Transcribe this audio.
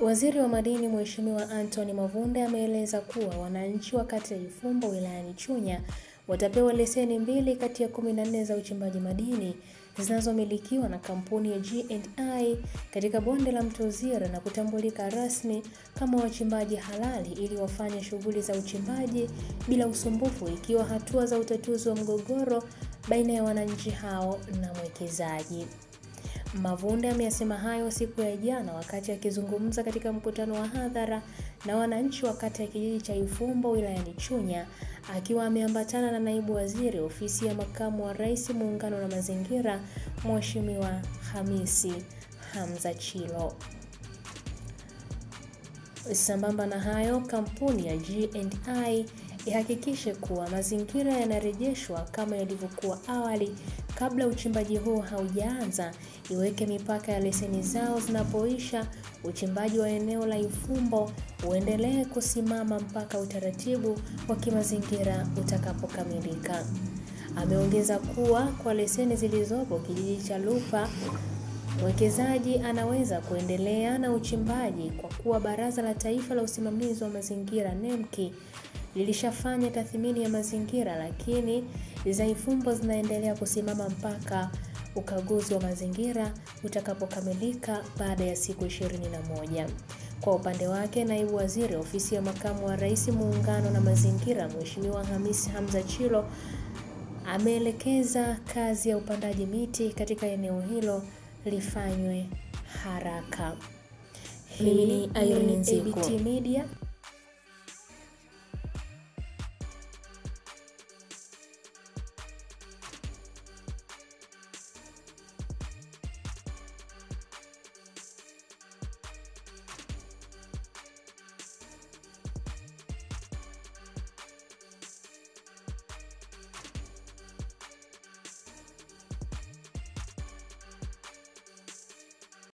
Waziri wa Madini Mheshimiwa Anthony Mavunde ameeleza kuwa wananchi wa kata ya Ifumbo wilayani Chunya watapewa leseni 2 kati ya 14 za uchimbaji madini zinazomilikiwa na kampuni ya G&I katika bonde la Mto Zira na kutambulika rasmi kama wachimbaji halali ili wafanye shughuli za uchimbaji bila usumbufu, ikiwa hatua za utatuzi wa mgogoro baina ya wananchi hao na mwekezaji. Mavunde ameyasema hayo siku ya jana wakati akizungumza katika mkutano wa hadhara na wananchi wa kata ya kijiji cha Ifumbo wilayani Chunya, akiwa ameambatana na naibu waziri ofisi ya makamu wa rais muungano na mazingira Mheshimiwa Hamisi Hamza Chilo. Sambamba na hayo, kampuni ya G&I ihakikishe kuwa mazingira yanarejeshwa kama yalivyokuwa awali kabla uchimbaji huo haujaanza, iweke mipaka ya leseni zao zinapoisha, uchimbaji wa eneo la Ifumbo uendelee kusimama mpaka utaratibu wa kimazingira utakapokamilika. Ameongeza kuwa kwa leseni zilizopo kijiji cha Lupa, mwekezaji anaweza kuendelea na uchimbaji kwa kuwa Baraza la Taifa la Usimamizi wa Mazingira NEMKI lilishafanya tathmini ya mazingira, lakini za Ifumbo zinaendelea kusimama mpaka ukaguzi wa mazingira utakapokamilika baada ya siku 21. Kwa upande wake, naibu waziri ofisi ya makamu wa rais muungano na mazingira Mheshimiwa Hamisi Hamza Chilo ameelekeza kazi ya upandaji miti katika eneo hilo lifanywe haraka. Hii ni ABT Media.